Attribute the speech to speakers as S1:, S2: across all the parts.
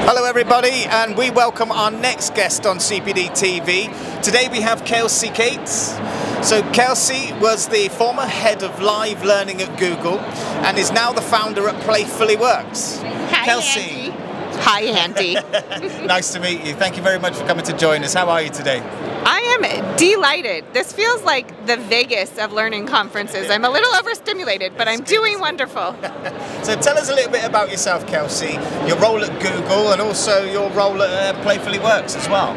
S1: Hello everybody, and we welcome our next guest on CPD TV. Today we have Kelsey Kates. So Kelsey was the former head of live learning at Google and is now the founder at Playfully Works.
S2: Hi,
S1: Kelsey.
S2: Andy. Hi, Andy.
S1: Nice to meet you. Thank you very much for coming to join us. How are you today?
S2: I am delighted. This feels like the Vegas of learning conferences. I'm a little overstimulated, but I'm doing wonderful.
S1: So tell us a little bit about yourself, Kelsey, your role at Google and also your role at Playfully Works as well.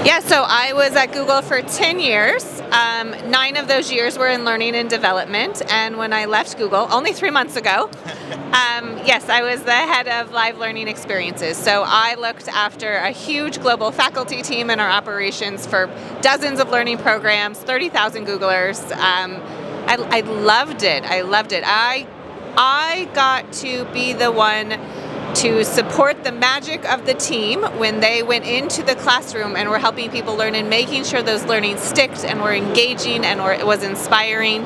S2: Yeah, so I was at Google for 10 years. 9 of those years were in learning and development, and when I left Google, only 3 months ago, yes, I was the head of live learning experiences. So I looked after a huge global faculty team in our operations for dozens of learning programs, 30,000 Googlers. I loved it. I loved it. I got to be the one to support the magic of the team when they went into the classroom and were helping people learn and making sure those learnings sticked and were engaging and it was inspiring.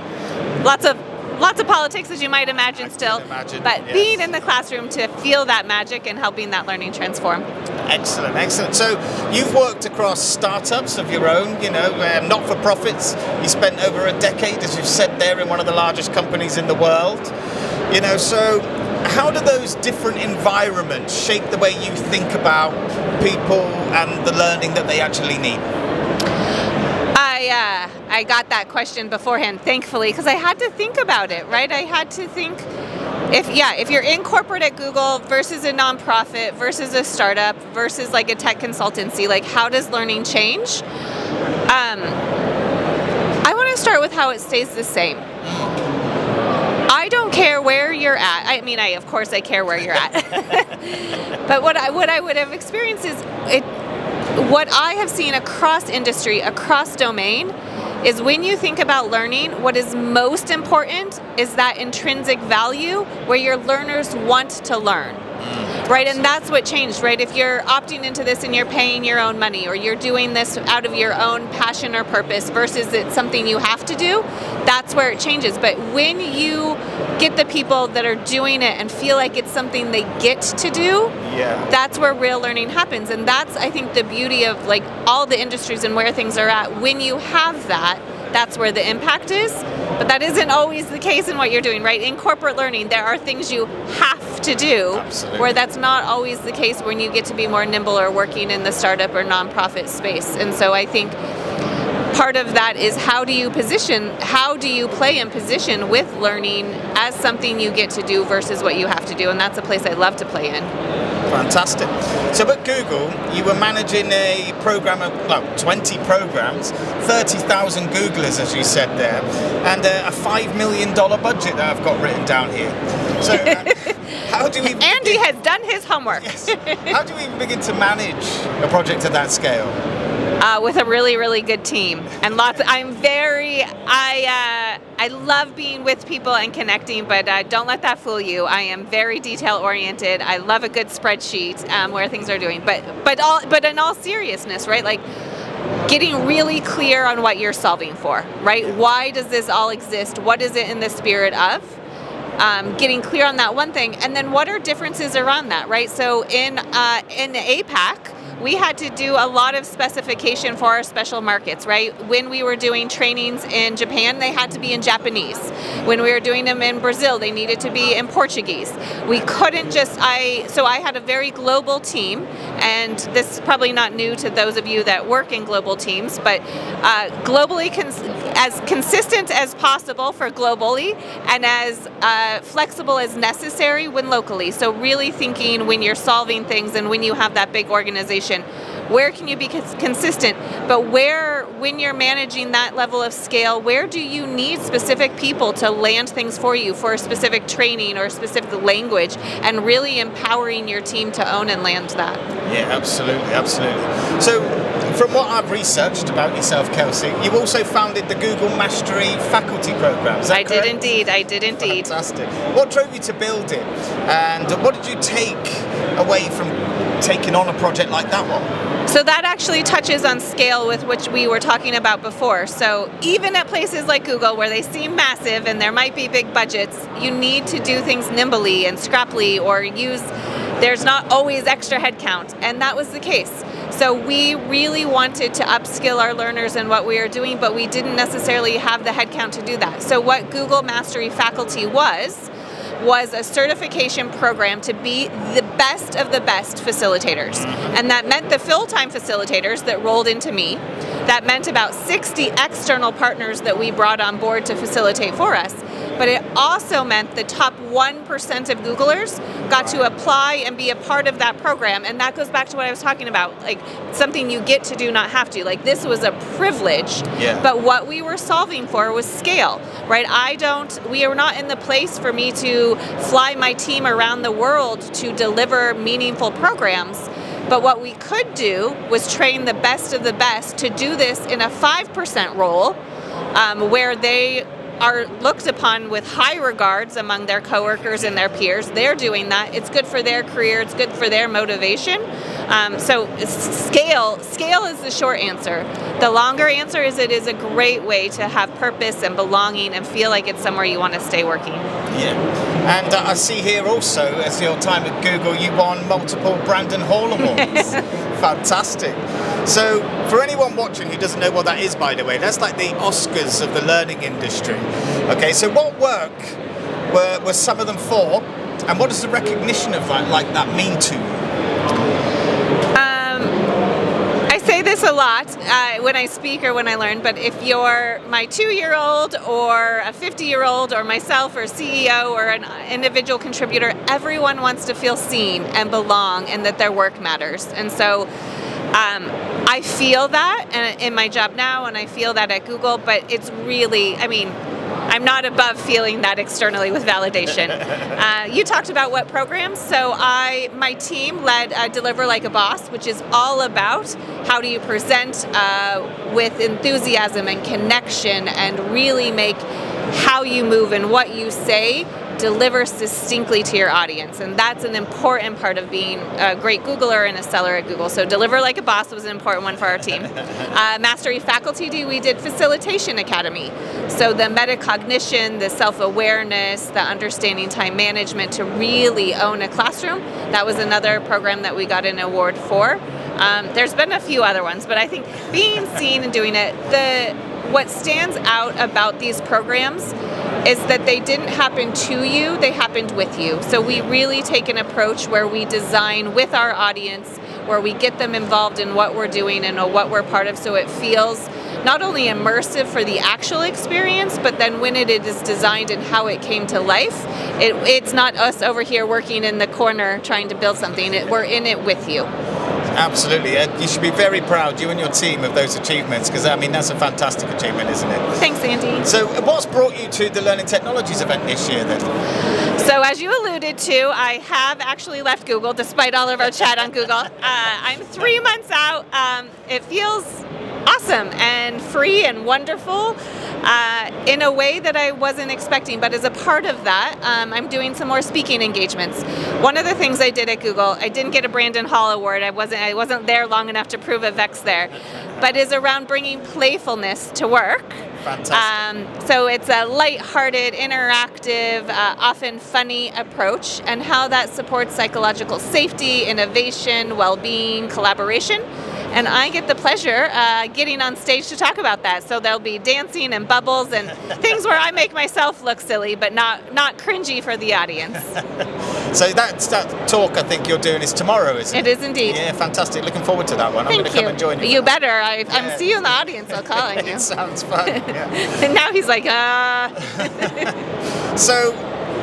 S2: Lots of politics, as you might imagine, but being in the classroom to feel that magic and helping that learning transform.
S1: Excellent, excellent. So you've worked across startups of your own, not-for-profits. You spent over a decade, as you've said there, in one of the largest companies in the world. So how do those different environments shape the way you think about people and the learning that they actually need?
S2: I got that question beforehand, thankfully, because I had to think about it, right? I had to think, if you're in corporate at Google versus a nonprofit versus a startup versus like a tech consultancy, like how does learning change? I want to start with how it stays the same. I don't care where you're at. I mean, of course I care where you're at. But what I would have experienced is what I have seen across industry, across domain, is when you think about learning, what is most important is that intrinsic value where your learners want to learn. Right, and that's what changed, right? If you're opting into this and you're paying your own money, or you're doing this out of your own passion or purpose versus it's something you have to do, that's where it changes. But when you get the people that are doing it and feel like it's something they get to do, that's where real learning happens. And that's, I think, the beauty of like all the industries and where things are at. When you have that, that's where the impact is. But that isn't always the case in what you're doing, right? In corporate learning, there are things you have to do, where that's not always the case when you get to be more nimble or working in the startup or nonprofit space. And so I think part of that is how do you play in position with learning as something you get to do versus what you have to do, and that's a place I love to play in.
S1: Fantastic. So at Google, you were managing a program of 20 programs, 30,000 Googlers, as you said there, and a $5 million budget that I've got written down here. So how do we...
S2: Andy has done his homework.
S1: Yes. How do we even begin to manage a project of that scale?
S2: With a really, really good team, and I love being with people and connecting, but don't let that fool you. I am very detail oriented. I love a good spreadsheet where things are doing, but in all seriousness, right? Like getting really clear on what you're solving for, right? Why does this all exist? What is it in the spirit of? Getting clear on that one thing, and then what are differences around that, right? So in APAC, we had to do a lot of specification for our special markets, right? When we were doing trainings in Japan, they had to be in Japanese. When we were doing them in Brazil, they needed to be in Portuguese. We couldn't so I had a very global team, and this is probably not new to those of you that work in global teams, but globally as consistent as possible for globally, and as flexible as necessary when locally. So really thinking when you're solving things and when you have that big organization, where can you be consistent, but when you're managing that level of scale, where do you need specific people to land things for you for a specific training or specific language, and really empowering your team to own and land that.
S1: Yeah, absolutely, absolutely. So from what I've researched about yourself, Kelsey, you also founded the Google Mastery faculty program. Is that correct?
S2: I did indeed.
S1: Fantastic. What drove you to build it, and what did you take away from taking on a project like that one?
S2: So that actually touches on scale with which we were talking about before. So even at places like Google, where they seem massive and there might be big budgets, you need to do things nimbly and scrappily, or there's not always extra headcount, and that was the case. So we really wanted to upskill our learners in what we are doing, but we didn't necessarily have the headcount to do that. So what Google Mastery Faculty was a certification program to be the best of the best facilitators. And that meant the full-time facilitators that rolled into me. That meant about 60 external partners that we brought on board to facilitate for us. But it also meant the top 1% of Googlers got to apply and be a part of that program. And that goes back to what I was talking about, like something you get to do, not have to. Like this was a privilege, but what we were solving for was scale, right? We are not in the place for me to fly my team around the world to deliver meaningful programs. But what we could do was train the best of the best to do this in a 5% role where they are looked upon with high regards among their coworkers and their peers. They're doing that. It's good for their career. It's good for their motivation. So scale is the short answer. The longer answer is it is a great way to have purpose and belonging and feel like it's somewhere you want to stay working.
S1: Yeah. And I see here also, as your time at Google, you won multiple Brandon Hall Awards. Fantastic. So for anyone watching who doesn't know what that is, by the way, that's like the Oscars of the learning industry. Okay, so what work were some of them for, and what does the recognition of that mean to you?
S2: I say this a lot when I speak or when I learn, but if you're my 2-year-old or a 50-year-old or myself or CEO or an individual contributor, everyone wants to feel seen and belong and that their work matters. And so I feel that in my job now, and I feel that at Google, but it's really, I'm not above feeling that externally with validation. You talked about what programs, so my team led Deliver Like a Boss, which is all about how do you present with enthusiasm and connection and really make how you move and what you say deliver succinctly to your audience. And that's an important part of being a great Googler and a seller at Google. So Deliver Like a Boss was an important one for our team. Mastery Faculty, we did Facilitation Academy. So the metacognition, the self-awareness, the understanding time management to really own a classroom, that was another program that we got an award for. There's been a few other ones, but I think being seen and doing it, what stands out about these programs is that they didn't happen to you, they happened with you. So we really take an approach where we design with our audience, where we get them involved in what we're doing and what we're part of, so it feels not only immersive for the actual experience, but then when it is designed and how it came to life, it's not us over here working in the corner trying to build something. We're in it with you.
S1: Absolutely. You should be very proud, you and your team, of those achievements, because that's a fantastic achievement, isn't it?
S2: Thanks, Andy.
S1: So what's brought you to the Learning Technologies event this year then?
S2: So as you alluded to, I have actually left Google, despite all of our chat on Google. I'm 3 months out. It feels awesome and free and wonderful in a way that I wasn't expecting. But as a part of that, I'm doing some more speaking engagements. One of the things I did at Google, I didn't get a Brandon Hall Award. I wasn't there long enough to prove a Vex there, but is around bringing playfulness to work.
S1: Fantastic.
S2: So it's a lighthearted, interactive, often funny approach, and how that supports psychological safety, innovation, well-being, collaboration. And I get the pleasure getting on stage to talk about that. So there'll be dancing and bubbles and things where I make myself look silly, but not cringy for the audience.
S1: So that talk I think you're doing is tomorrow, isn't it?
S2: It is indeed.
S1: Yeah, fantastic. Looking forward to that one. I'm going to come and join you.
S2: You better. I'm see you in the audience. I'll call on you.
S1: It sounds fun. Yeah.
S2: And now he's like,
S1: So,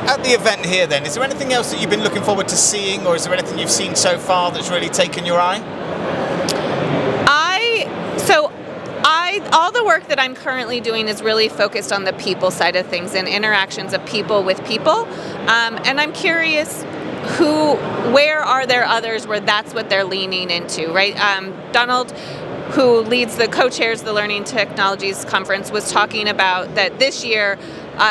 S1: at the event here then, is there anything else that you've been looking forward to seeing, or is there anything you've seen so far that's really taken your eye?
S2: All the work that I'm currently doing is really focused on the people side of things and interactions of people with people. And I'm curious, where are there others where that's what they're leaning into, right? Donald, who co-chairs the Learning Technologies Conference, was talking about that this year,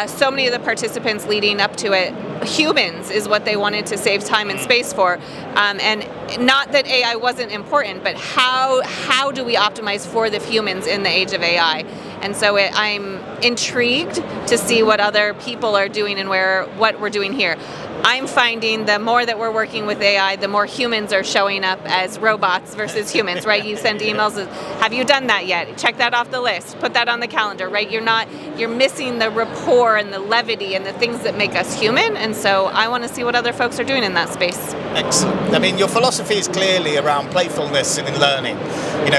S2: so many of the participants leading up to it, humans is what they wanted to save time and space for. And not that AI wasn't important, but how do we optimize for the humans in the age of AI? And so I'm intrigued to see what other people are doing and what we're doing here. I'm finding the more that we're working with AI, the more humans are showing up as robots versus humans, right? You send emails, have you done that yet? Check that off the list, put that on the calendar, right? You're missing the rapport and the levity and the things that make us human, and so I want to see what other folks are doing in that space.
S1: Excellent. I mean, your philosophy is clearly around playfulness and in learning,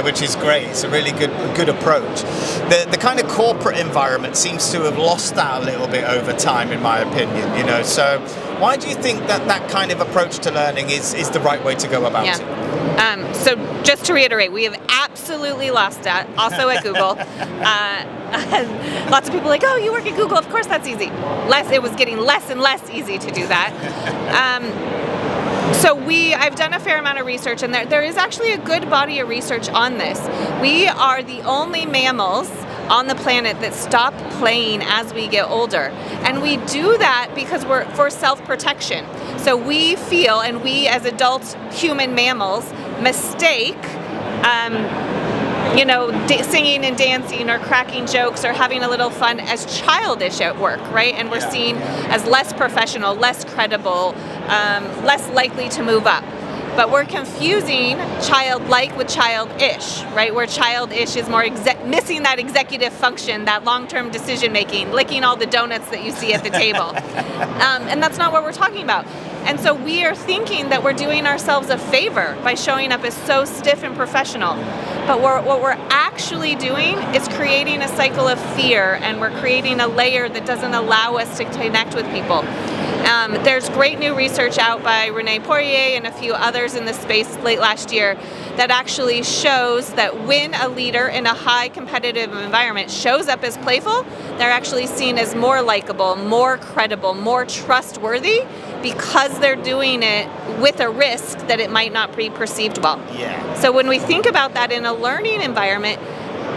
S1: which is great. It's a really good approach. The kind of corporate environment seems to have lost that a little bit over time, in my opinion, so why do you think that kind of approach to learning is the right way to go about it?
S2: So just to reiterate, we have absolutely lost that, also at Google. Lots of people are like, oh, you work at Google, of course that's easy. It was getting less and less easy to do that. So I've done a fair amount of research, and there is actually a good body of research on this. We are the only mammals on the planet that stop playing as we get older. And we do that because we're for self-protection. So we feel, and we as adult human mammals mistake singing and dancing or cracking jokes or having a little fun as childish at work, right? And we're seen as less professional, less credible, less likely to move up. But we're confusing childlike with childish, right? Where childish is more missing that executive function, that long-term decision-making, licking all the donuts that you see at the table. And that's not what we're talking about. And so we are thinking that we're doing ourselves a favor by showing up as so stiff and professional. But what we're actually doing is creating a cycle of fear, and we're creating a layer that doesn't allow us to connect with people. There's great new research out by Renee Poirier and a few others in this space late last year that actually shows that when a leader in a high competitive environment shows up as playful, they're actually seen as more likable, more credible, more trustworthy, because they're doing it with a risk that it might not be perceived well.
S1: Yeah.
S2: So when we think about that in a learning environment,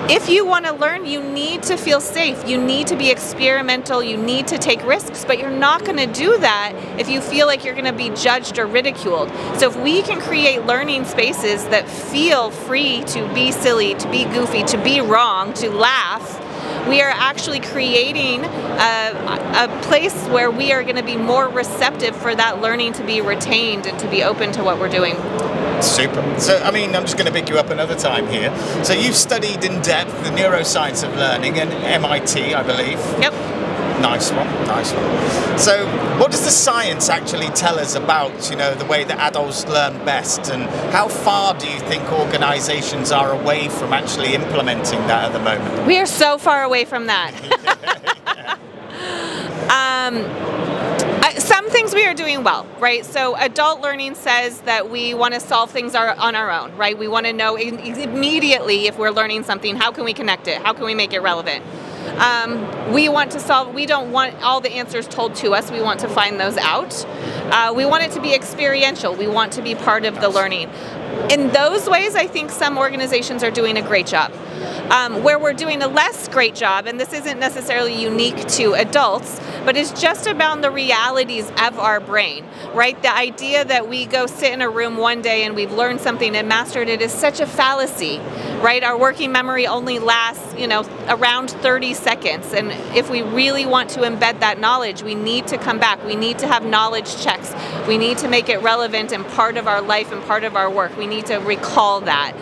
S2: if you want to learn, you need to feel safe. You need to be experimental. You need to take risks, but you're not going to do that if you feel like you're going to be judged or ridiculed. So if we can create learning spaces that feel free to be silly, to be goofy, to be wrong, to laugh, we are actually creating a place where we are going to be more receptive for that learning to be retained and to be open to what we're doing.
S1: Super. So, I'm just going to pick you up another time here. So you've studied in depth the neuroscience of learning at MIT, I believe.
S2: Yep.
S1: Nice one. So what does the science actually tell us about, the way that adults learn best, and how far do you think organizations are away from actually implementing that at the moment?
S2: We are so far away from that. Some things we are doing well, right? So adult learning says that we want to solve things on our own, right? We want to know immediately if we're learning something, how can we connect it? How can we make it relevant? We don't want all the answers told to us. We want to find those out. We want it to be experiential. We want to be part of the learning. In those ways, I think some organizations are doing a great job. Where we're doing a less great job, and this isn't necessarily unique to adults, but it's just about the realities of our brain, right? The idea that we go sit in a room one day and we've learned something and mastered it is such a fallacy, right? Our working memory only lasts, around 30 seconds. And if we really want to embed that knowledge, we need to come back. We need to have knowledge checks. We need to make it relevant and part of our life and part of our work. We need to recall that.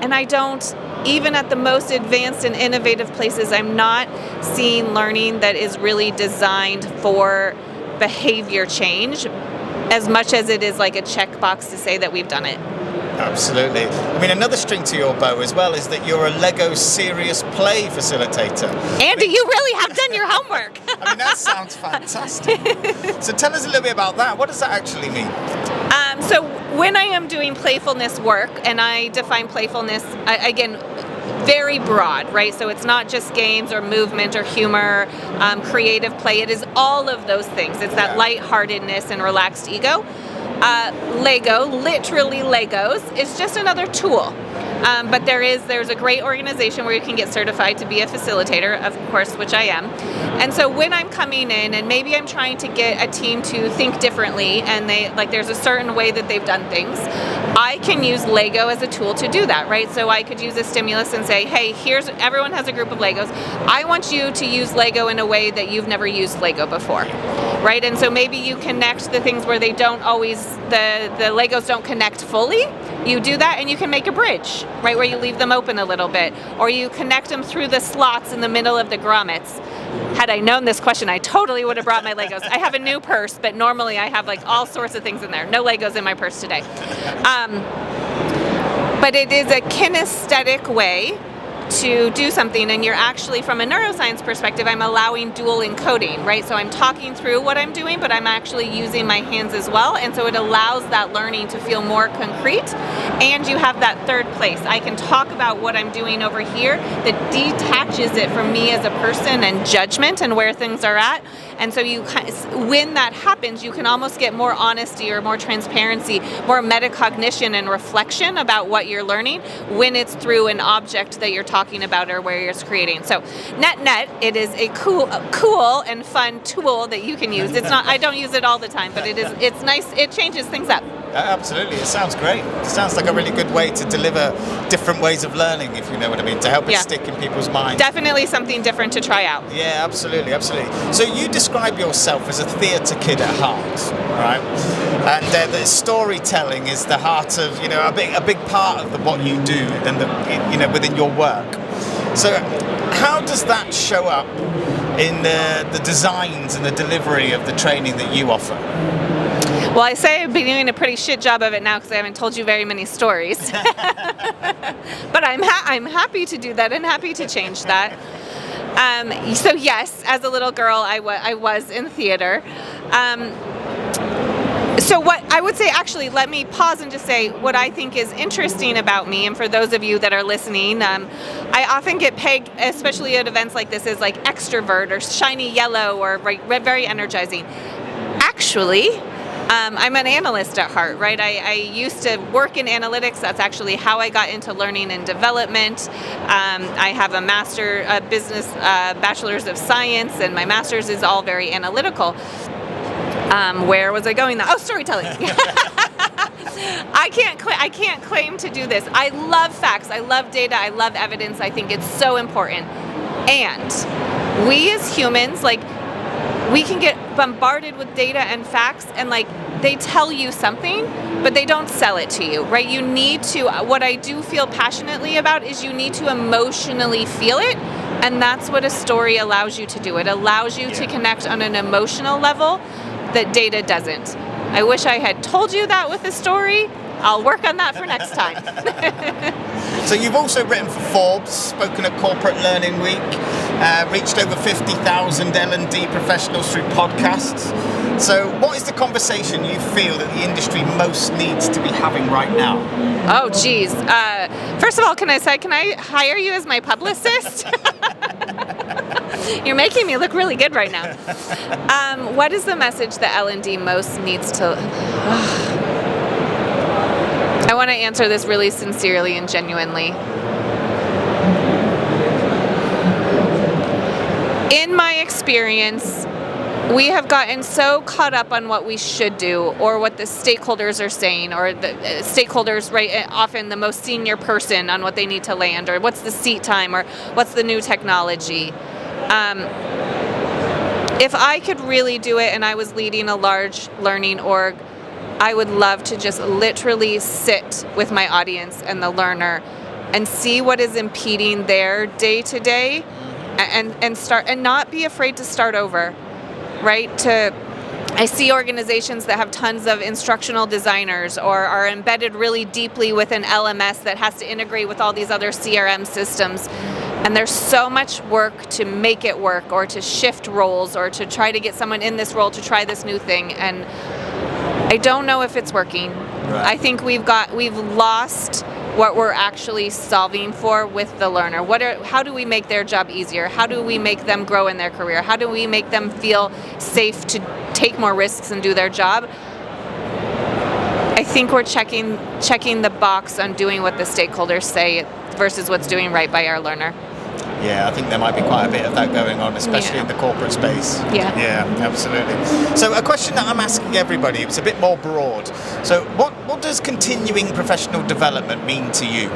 S2: And I don't, even at the most advanced and innovative places, I'm not seeing learning that is really designed for behavior change as much as it is like a checkbox to say that we've done it.
S1: Absolutely. Another string to your bow as well is that you're a Lego serious play facilitator.
S2: Andy, you really have done your homework.
S1: That sounds fantastic. So tell us a little bit about that. What does that actually mean?
S2: So when I am doing playfulness work, and I define playfulness, again, very broad, right? So it's not just games or movement or humor, creative play. It is all of those things. It's that lightheartedness and relaxed ego. Lego, literally Legos, is just another tool. But there's a great organization where you can get certified to be a facilitator, of course, which I am. And so when I'm coming in and maybe I'm trying to get a team to think differently and there's a certain way that they've done things, I can use Lego as a tool to do that, right? So I could use a stimulus and say, hey, everyone has a group of Legos. I want you to use Lego in a way that you've never used Lego before, right? And so maybe you connect the things where they don't always, the Legos don't connect fully. You do that and you can make a bridge, right, where you leave them open a little bit, or you connect them through the slots in the middle of the grommets. Had I known this question, I totally would have brought my Legos. I have a new purse, but normally I have like all sorts of things in there. No Legos in my purse today. But it is a kinesthetic way to do something, and you're actually, from a neuroscience perspective, I'm allowing dual encoding, right? So I'm talking through what I'm doing, but I'm actually using my hands as well, and so it allows that learning to feel more concrete, and you have that third place. I can talk about what I'm doing over here that detaches it from me as a person and judgment and where things are at, and so when that happens, you can almost get more honesty or more transparency, more metacognition and reflection about what you're learning when it's through an object that you're talking about or where you're creating. So net, it is a cool and fun tool that you can use. It's not, I don't use it all the time, but it's nice. It changes things up.
S1: Absolutely, it sounds great. It sounds like a really good way to deliver different ways of learning, if you know what I mean, to help it stick in people's minds.
S2: Definitely something different to try out.
S1: Yeah, absolutely. So you describe yourself as a theatre kid at heart, right? And the storytelling is the heart of, a big part of what you do and within your work. So how does that show up in the designs and the delivery of the training that you offer?
S2: Well, I say I've been doing a pretty shit job of it now because I haven't told you very many stories. But I'm happy to do that and happy to change that. So yes, as a little girl, I was in theater. So what I would say, actually, let me pause and just say what I think is interesting about me, and for those of you that are listening, I often get pegged, especially at events like this, as like extrovert or shiny yellow or very energizing. Actually, I'm an analyst at heart, right? I used to work in analytics. That's actually how I got into learning and development. I have a bachelor's of science, and my master's is all very analytical. Where was I going now? Oh, storytelling. I can't claim to do this. I love facts. I love data. I love evidence. I think it's so important. And we as humans, we can get bombarded with data and facts, and they tell you something, but they don't sell it to you, right? You need to, what I do feel passionately about is you need to emotionally feel it, and that's what a story allows you to do. It allows you to connect on an emotional level that data doesn't. I wish I had told you that with a story. I'll work on that for next time.
S1: So you've also written for Forbes, spoken at Corporate Learning Week, reached over 50,000 L&D professionals through podcasts. So what is the conversation you feel that the industry most needs to be having right now?
S2: Oh, geez. First of all, can I hire you as my publicist? You're making me look really good right now. What is the message that L&D most needs to... I want to answer this really sincerely and genuinely. In my experience, we have gotten so caught up on what we should do, or what the stakeholders are saying, or the stakeholders, right, often the most senior person on what they need to land, or what's the seat time, or what's the new technology. If I could really do it and I was leading a large learning org, I would love to just literally sit with my audience and the learner and see what is impeding their day to day, and start, and not be afraid to start over, right? I see organizations that have tons of instructional designers or are embedded really deeply with an LMS that has to integrate with all these other CRM systems. And there's so much work to make it work, or to shift roles, or to try to get someone in this role to try this new thing. And I don't know if it's working. Right. I think we've lost what we're actually solving for with the learner. How do we make their job easier? How do we make them grow in their career? How do we make them feel safe to take more risks and do their job? I think we're checking the box on doing what the stakeholders say versus what's doing right by our learner.
S1: Yeah, I think there might be quite a bit of that going on, especially in the corporate space.
S2: Yeah.
S1: Yeah, absolutely. So a question that I'm asking everybody, it's a bit more broad. So what does continuing professional development mean to you?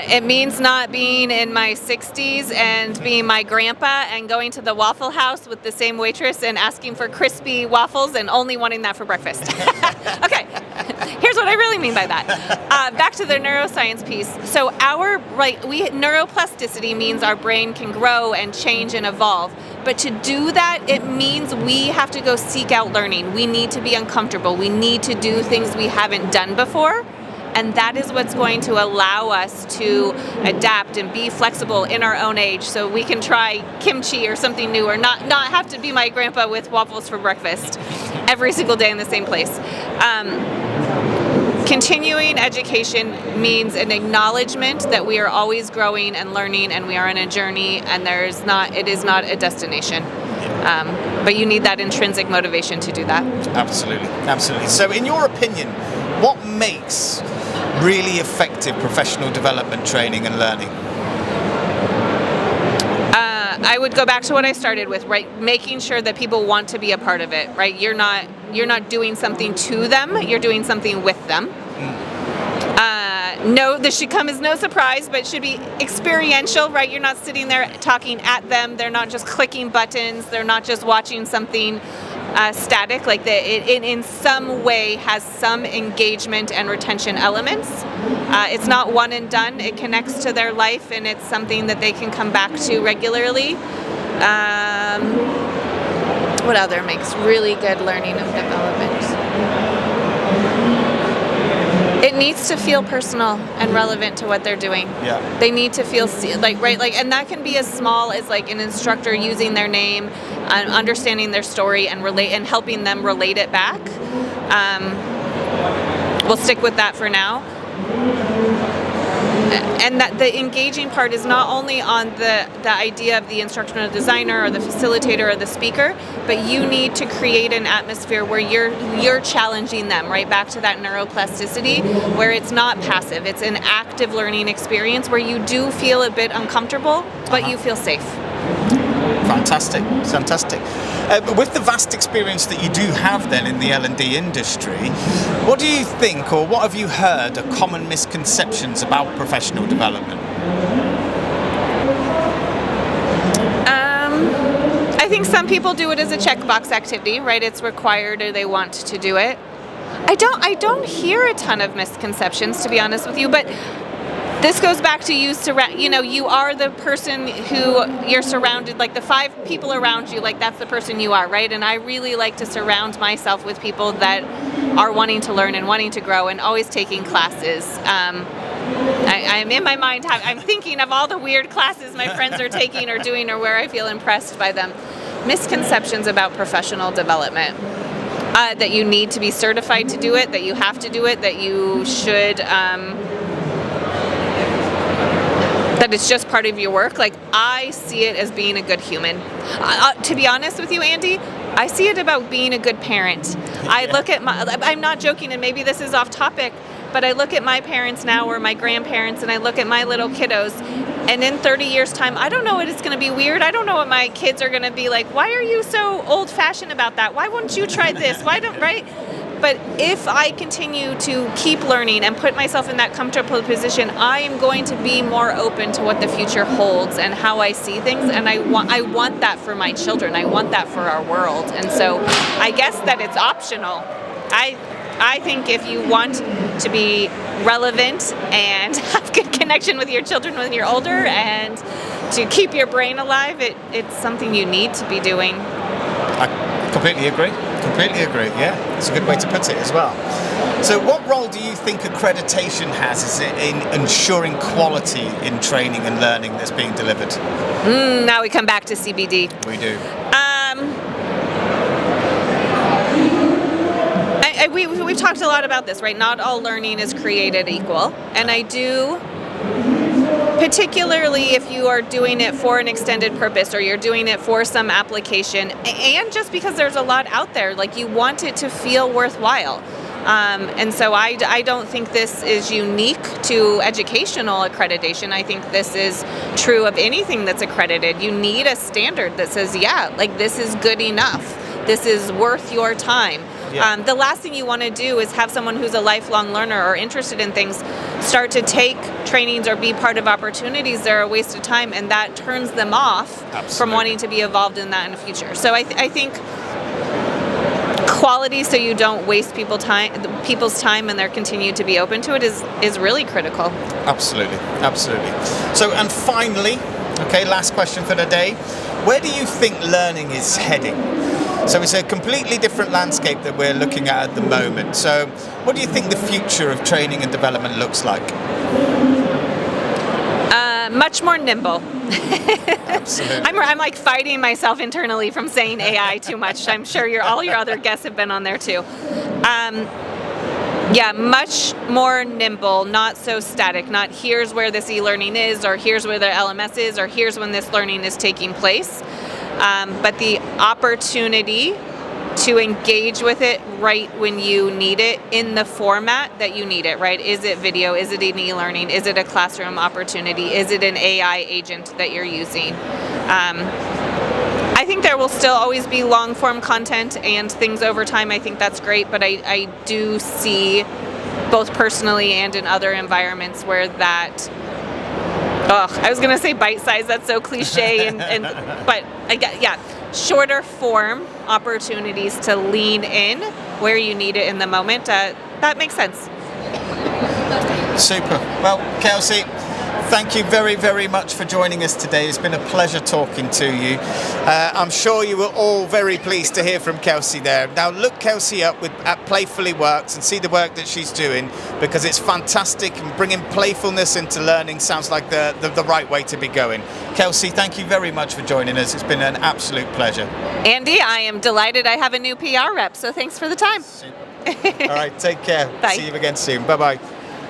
S2: It means not being in my 60s and being my grandpa and going to the Waffle House with the same waitress and asking for crispy waffles and only wanting that for breakfast. Okay, here's what I really mean by that. Back to the neuroscience piece. So neuroplasticity means our brain can grow and change and evolve. But to do that, it means we have to go seek out learning. We need to be uncomfortable. We need to do things we haven't done before. And that is what's going to allow us to adapt and be flexible in our own age, so we can try kimchi or something new, or not have to be my grandpa with waffles for breakfast every single day in the same place. Continuing education means an acknowledgement that we are always growing and learning, and we are on a journey, and it is not a destination. But you need that intrinsic motivation to do that.
S1: Absolutely, absolutely. So in your opinion, what makes really effective professional development training and learning?
S2: I would go back to what I started with, right? Making sure that people want to be a part of it, right? You're not doing something to them, you're doing something with them. No, this should come as no surprise, but it should be experiential, right? You're not sitting there talking at them. They're not just clicking buttons. They're not just watching something static. Like it in some way has some engagement and retention elements. It's not one and done. It connects to their life, and it's something that they can come back to regularly. What other makes really good learning and development? It needs to feel personal and relevant to what they're doing.
S1: Yeah.
S2: They need to feel and that can be as small as like an instructor using their name, understanding their story and helping them relate it back. We'll stick with that for now. And that the engaging part is not only on the idea of the instructional designer or the facilitator or the speaker, but you need to create an atmosphere where you're challenging them, right back to that neuroplasticity, where it's not passive. It's an active learning experience where you do feel a bit uncomfortable, but you feel safe.
S1: Fantastic, fantastic. With the vast experience that you do have then in the L&D industry, what do you think, or what have you heard are common misconceptions about professional development?
S2: I think some people do it as a checkbox activity, right? It's required or they want to do it. I don't hear a ton of misconceptions, to be honest with you, but this goes back to you are the person who you're surrounded, like the 5 people around you, like that's the person you are, right? And I really like to surround myself with people that are wanting to learn and wanting to grow and always taking classes. I'm in my mind, I'm thinking of all the weird classes my friends are taking or doing, or where I feel impressed by them. Misconceptions about professional development. That you need to be certified to do it, that you have to do it, that you should... that it's just part of your work. Like, I see it as being a good human. To be honest with you, Andy, I see it about being a good parent. I look at I'm not joking, and maybe this is off topic, but I look at my parents now or my grandparents, and I look at my little kiddos, and in 30 years' time, I don't know what it's going to be weird. I don't know what my kids are going to be like. Why are you so old-fashioned about that? Why wouldn't you try this? Right? But if I continue to keep learning and put myself in that comfortable position, I am going to be more open to what the future holds and how I see things. And I want that for my children. I want that for our world. And so I guess that it's optional. I think if you want to be relevant and have good connection with your children when you're older and to keep your brain alive, it's something you need to be doing.
S1: I completely agree. Yeah, it's a good way to put it as well. So what role do you think accreditation has in ensuring quality in training and learning that's being delivered?
S2: Now we come back to CBD.
S1: We do.
S2: We've talked a lot about this, right? Not all learning is created equal. And I do particularly if you are doing it for an extended purpose or you're doing it for some application, and just because there's a lot out there, like you want it to feel worthwhile. And so I don't think this is unique to educational accreditation. I think this is true of anything that's accredited. You need a standard that says, yeah, like this is good enough. This is worth your time. Yeah. The last thing you want to do is have someone who's a lifelong learner or interested in things start to take trainings or be part of opportunities that are a waste of time, and that turns them off
S1: Absolutely.
S2: from wanting to be involved in that in the future. So I think quality, so you don't waste people's time and they're continued to be open to it, is really critical.
S1: Absolutely, absolutely. So, and finally, okay, last question for the day. Where do you think learning is heading? So it's a completely different landscape that we're looking at the moment. So what do you think the future of training and development looks like?
S2: Much more nimble.
S1: Absolutely.
S2: I'm like fighting myself internally from saying AI too much. I'm sure all your other guests have been on there too. Yeah, much more nimble, not so static. Not here's where this e-learning is, or here's where the LMS is, or here's when this learning is taking place. But the opportunity to engage with it right when you need it in the format that you need it, right? Is it video? Is it an e-learning? Is it a classroom opportunity? Is it an AI agent that you're using? I think there will still always be long form content and things over time. I think that's great, but I do see both personally and in other environments where that, I was gonna say bite size, that's so cliche, but I get, yeah, shorter form opportunities to lean in where you need it in the moment. That makes sense.
S1: Super. Well, Kelsey, thank you very, very much for joining us today. It's been a pleasure talking to you. I'm sure you were all very pleased to hear from Kelsey there. Now look Kelsey up at Playfully Works and see the work that she's doing, because it's fantastic, and bringing playfulness into learning sounds like the right way to be going. Kelsey, thank you very much for joining us. It's been an absolute pleasure.
S2: Andy, I am delighted I have a new PR rep, so thanks for the time.
S1: Super. All right, take care.
S2: Bye.
S1: See you again soon. Bye-bye.